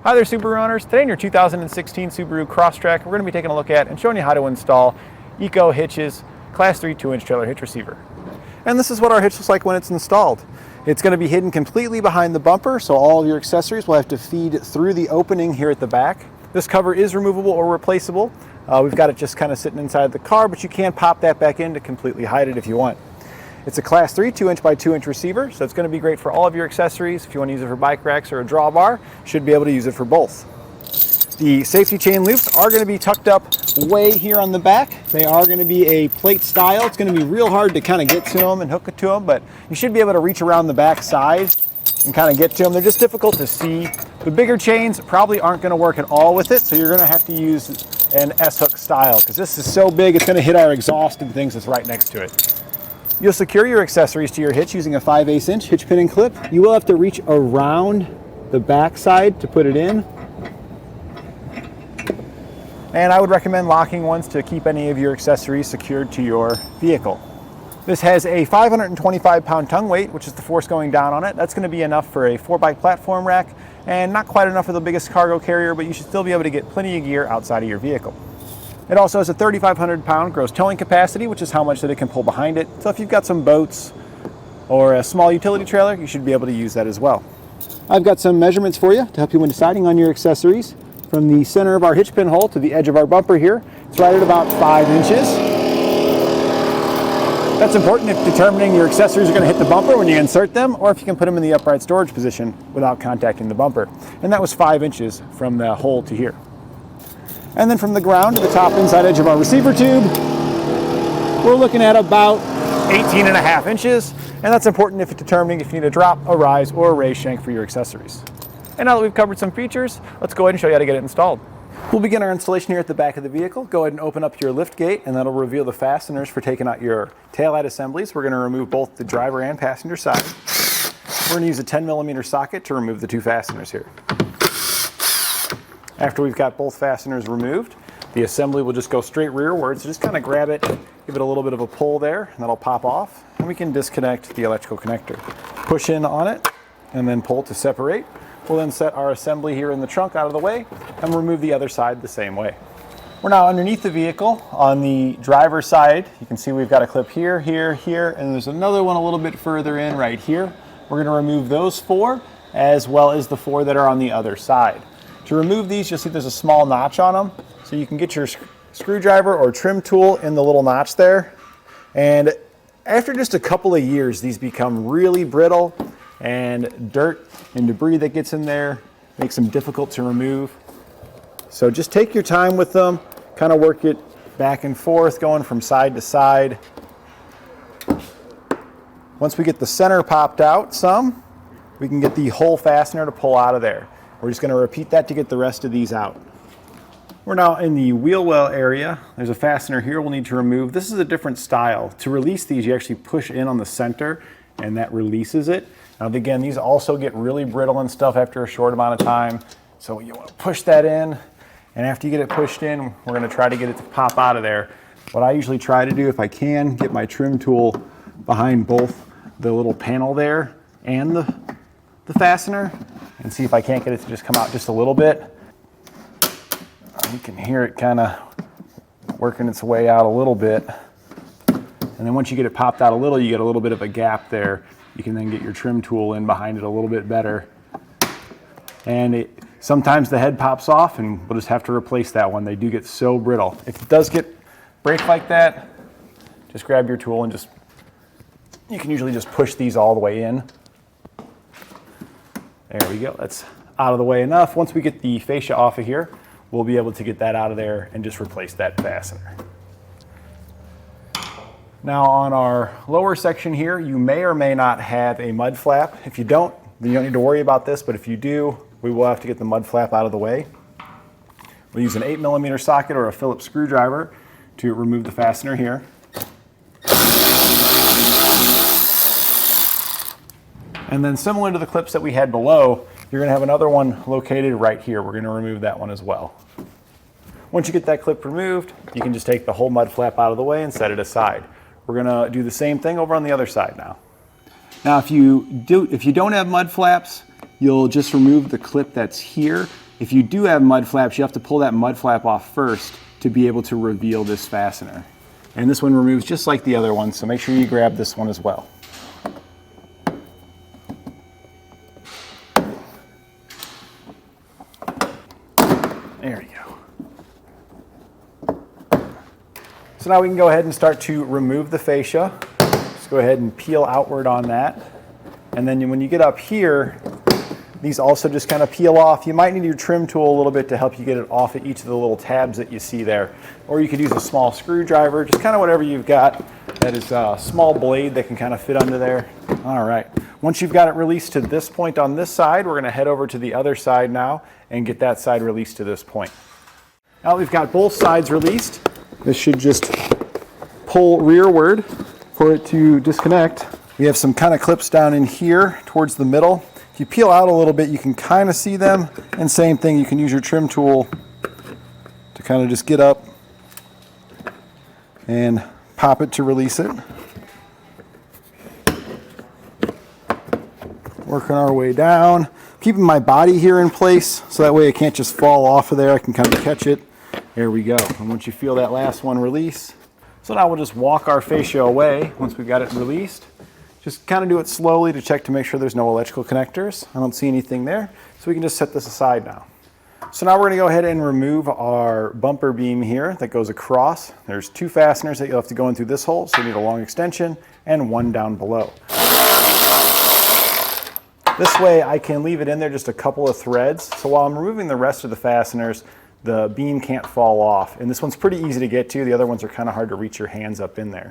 Hi there, Subaru owners. Today in your 2016 Subaru Crosstrek, we're going to be taking a look at and showing you how to install EcoHitch's Class 3 2-inch trailer hitch receiver. And this is what our hitch looks like when it's installed. It's going to be hidden completely behind the bumper, so all of your accessories will have to feed through the opening here at the back. This cover is removable or replaceable. We've got it just kind of sitting inside the car, but you can pop that back in to completely hide it if you want. It's a Class 3 2-inch by 2-inch receiver, so it's going to be great for all of your accessories. If you want to use it for bike racks or a drawbar, you should be able to use it for both. The safety chain loops are going to be tucked up way here on the back. They are going to be a plate style. It's going to be real hard to kind of get to them and hook it to them, but you should be able to reach around the back side and kind of get to them. They're just difficult to see. The bigger chains probably aren't going to work at all with it, so you're going to have to use an S-hook style because this is so big it's going to hit our exhaust and things that's right next to it. You'll secure your accessories to your hitch using a 5/8" hitch pin and clip. You will have to reach around the back side to put it in. And I would recommend locking ones to keep any of your accessories secured to your vehicle. This has a 525-pound tongue weight, which is the force going down on it. That's going to be enough for a 4x platform rack and not quite enough for the biggest cargo carrier, but you should still be able to get plenty of gear outside of your vehicle. It also has a 3,500-pound gross towing capacity, which is how much that it can pull behind it. So if you've got some boats or a small utility trailer, you should be able to use that as well. I've got some measurements for you to help you when deciding on your accessories. From the center of our hitch pin hole to the edge of our bumper here, it's right at about 5 inches. That's important if determining your accessories are going to hit the bumper when you insert them, or if you can put them in the upright storage position without contacting the bumper. And that was 5 inches from the hole to here. And then from the ground to the top inside edge of our receiver tube, we're looking at about 18.5 inches. And that's important if determining if you need a drop, a rise, or a raise shank for your accessories. And now that we've covered some features, let's go ahead and show you how to get it installed. We'll begin our installation here at the back of the vehicle. Go ahead and open up your lift gate, and that'll reveal the fasteners for taking out your taillight assemblies. We're going to remove both the driver and passenger side. We're going to use a 10mm socket to remove the two fasteners here. After we've got both fasteners removed, the assembly will just go straight rearward. So just kind of grab it, give it a little bit of a pull there, and that'll pop off. And we can disconnect the electrical connector. Push in on it, and then pull to separate. We'll then set our assembly here in the trunk out of the way, and remove the other side the same way. We're now underneath the vehicle on the driver's side. You can see we've got a clip here, here, here, and there's another one a little bit further in right here. We're going to remove those 4, as well as the 4 that are on the other side. To remove these, you'll see there's a small notch on them, so you can get your screwdriver or trim tool in the little notch there. And after just a couple of years, these become really brittle, and dirt and debris that gets in there makes them difficult to remove. So just take your time with them, kind of work it back and forth, going from side to side. Once we get the center popped out some, we can get the whole fastener to pull out of there. We're just going to repeat that to get the rest of these out. We're now in the wheel well area. There's a fastener here we'll need to remove. This is a different style. To release these, you actually push in on the center, and that releases it. Now again, these also get really brittle and stuff after a short amount of time. So you want to push that in, and after you get it pushed in, we're going to try to get it to pop out of there. What I usually try to do, if I can, get my trim tool behind both the little panel there and the fastener, and see if I can't get it to just come out just a little bit. You can hear it kind of working its way out a little bit. And then once you get it popped out a little, you get a little bit of a gap there. You can then get your trim tool in behind it a little bit better. And sometimes the head pops off, and we'll just have to replace that one. They do get so brittle. If it does break like that, just grab your tool and you can usually just push these all the way in. There we go, that's out of the way enough. Once we get the fascia off of here, we'll be able to get that out of there and just replace that fastener. Now on our lower section here, you may or may not have a mud flap. If you don't, then you don't need to worry about this, but if you do, we will have to get the mud flap out of the way. We'll use an 8mm socket or a Phillips screwdriver to remove the fastener here. And then similar to the clips that we had below, you're going to have another one located right here. We're going to remove that one as well. Once you get that clip removed, you can just take the whole mud flap out of the way and set it aside. We're going to do the same thing over on the other side now. Now if you don't have mud flaps, you'll just remove the clip that's here. If you do have mud flaps, you have to pull that mud flap off first to be able to reveal this fastener. And this one removes just like the other one, so make sure you grab this one as well. There you go. So now we can go ahead and start to remove the fascia. Just go ahead and peel outward on that. And then when you get up here, these also just kind of peel off. You might need your trim tool a little bit to help you get it off at each of the little tabs that you see there. Or you could use a small screwdriver, just kind of whatever you've got that is a small blade that can kind of fit under there. All right, once you've got it released to this point on this side, we're gonna head over to the other side now and get that side released to this point. Now that we've got both sides released, this should just pull rearward for it to disconnect. We have some kind of clips down in here towards the middle. If you peel out a little bit, you can kind of see them. And same thing, you can use your trim tool to kind of just get up and pop it to release it. Working our way down. Keeping my body here in place so that way it can't just fall off of there. I can kind of catch it. There we go. And once you feel that last one release, so now we'll just walk our fascia away once we've got it released. Just kind of do it slowly to check to make sure there's no electrical connectors. I don't see anything there, so we can just set this aside now. So now we're going to go ahead and remove our bumper beam here that goes across. There's two fasteners that you'll have to go in through this hole, so you need a long extension and one down below. This way I can leave it in there just a couple of threads, so while I'm removing the rest of the fasteners, the beam can't fall off. And this one's pretty easy to get to. The other ones are kind of hard to reach your hands up in there.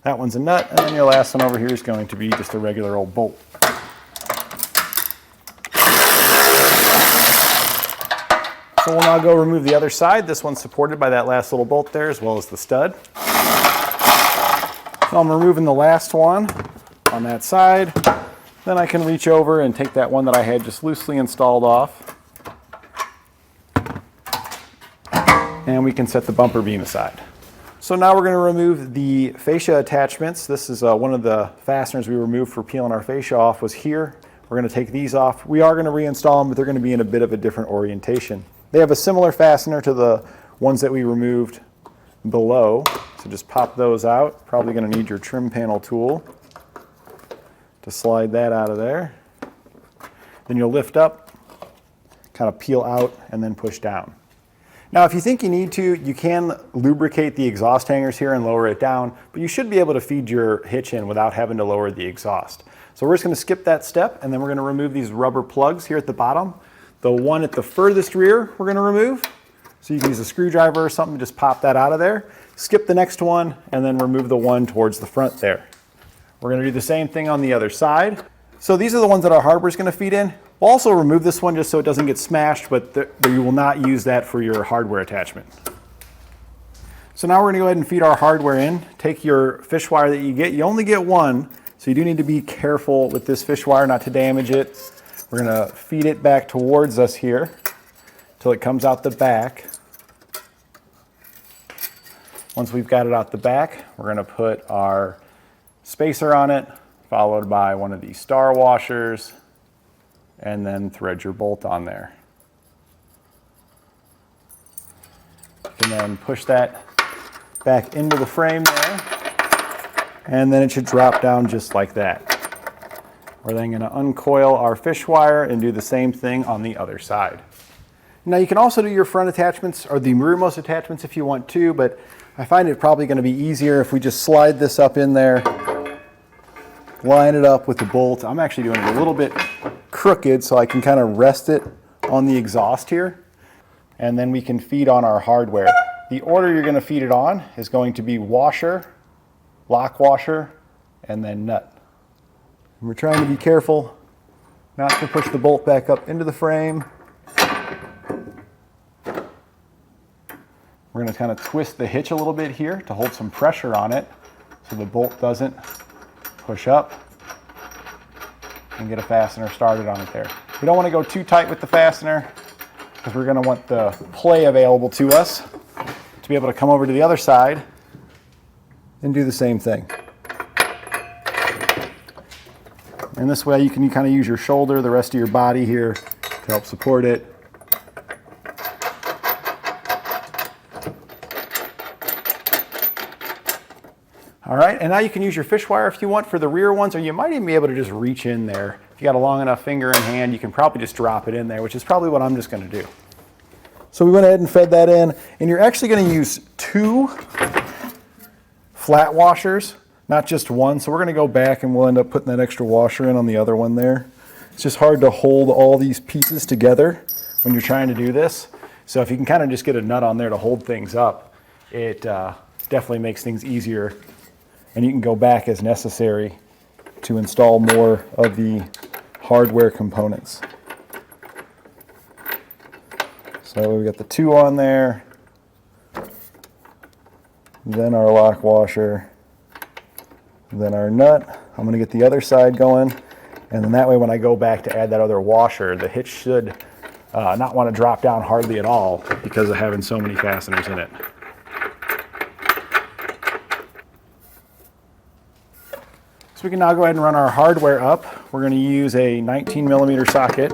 That one's a nut, and then your last one over here is going to be just a regular old bolt. So we'll now go remove the other side. This one's supported by that last little bolt there, as well as the stud. So I'm removing the last one on that side. Then I can reach over and take that one that I had just loosely installed off. And we can set the bumper beam aside. So now we're going to remove the fascia attachments. This is one of the fasteners we removed for peeling our fascia off was here. We're going to take these off. We are going to reinstall them, but they're going to be in a bit of a different orientation. They have a similar fastener to the ones that we removed below. So just pop those out. Probably going to need your trim panel tool to slide that out of there. Then you'll lift up, kind of peel out, and then push down. Now, if you think you need to, you can lubricate the exhaust hangers here and lower it down, but you should be able to feed your hitch in without having to lower the exhaust. So we're just going to skip that step, and then we're going to remove these rubber plugs here at the bottom. The one at the furthest rear we're going to remove. So you can use a screwdriver or something to just pop that out of there. Skip the next one, and then remove the one towards the front there. We're going to do the same thing on the other side. So these are the ones that our hardware is going to feed in. We'll also remove this one just so it doesn't get smashed, but you will not use that for your hardware attachment. So now we're going to go ahead and feed our hardware in. Take your fish wire that you get. You only get one, so you do need to be careful with this fish wire not to damage it. We're going to feed it back towards us here till it comes out the back. Once we've got it out the back, we're going to put our spacer on it, followed by one of these star washers, and then thread your bolt on there. And then push that back into the frame there, and then it should drop down just like that. We're then going to uncoil our fish wire and do the same thing on the other side. Now you can also do your front attachments or the rearmost attachments if you want to, but I find it probably going to be easier if we just slide this up in there, line it up with the bolt. I'm actually doing it a little bit crooked so I can kind of rest it on the exhaust here, and then we can feed on our hardware. The order you're going to feed it on is going to be washer, lock washer, and then nut. And we're trying to be careful not to push the bolt back up into the frame. We're going to kind of twist the hitch a little bit here to hold some pressure on it so the bolt doesn't push up, and get a fastener started on it there. We don't want to go too tight with the fastener because we're going to want the play available to us to be able to come over to the other side and do the same thing. And this way you can kind of use your shoulder, the rest of your body here to help support it. All right, and now you can use your fish wire if you want for the rear ones, or you might even be able to just reach in there. If you got a long enough finger and hand, you can probably just drop it in there, which is probably what I'm just going to do. So we went ahead and fed that in, and you're actually going to use 2 flat washers, not just one. So we're going to go back and we'll end up putting that extra washer in on the other one there. It's just hard to hold all these pieces together when you're trying to do this. So if you can kind of just get a nut on there to hold things up, it definitely makes things easier. And you can go back as necessary to install more of the hardware components. So we've got the 2 on there, then our lock washer, then our nut. I'm going to get the other side going, and then that way when I go back to add that other washer, the hitch should not want to drop down hardly at all because of having so many fasteners in it. So we can now go ahead and run our hardware up. We're going to use a 19mm socket.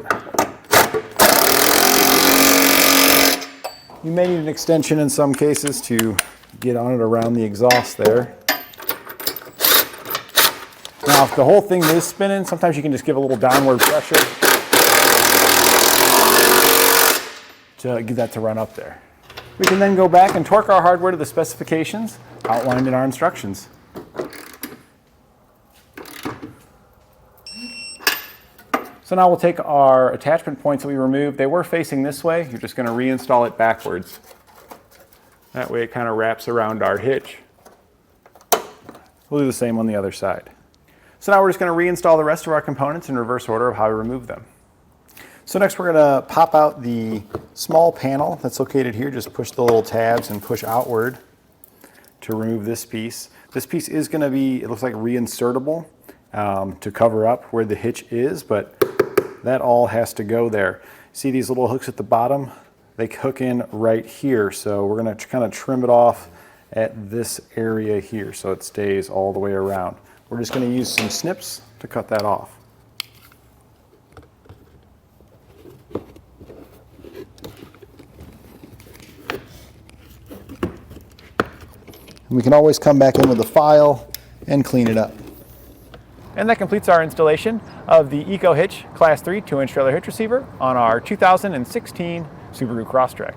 You may need an extension in some cases to get on it around the exhaust there. Now if the whole thing is spinning, sometimes you can just give a little downward pressure to get that to run up there. We can then go back and torque our hardware to the specifications outlined in our instructions. So now we'll take our attachment points that we removed. They were facing this way. You're just going to reinstall it backwards. That way it kind of wraps around our hitch. We'll do the same on the other side. So now we're just going to reinstall the rest of our components in reverse order of how we remove them. So next we're going to pop out the small panel that's located here. Just push the little tabs and push outward to remove this piece. This piece is going to be, it looks like reinsertable to cover up where the hitch is, but that all has to go there. See these little hooks at the bottom? They hook in right here. So we're going to kind of trim it off at this area here so it stays all the way around. We're just going to use some snips to cut that off. And we can always come back in with a file and clean it up. And that completes our installation of the EcoHitch Class 3 2-inch trailer hitch receiver on our 2016 Subaru Crosstrek.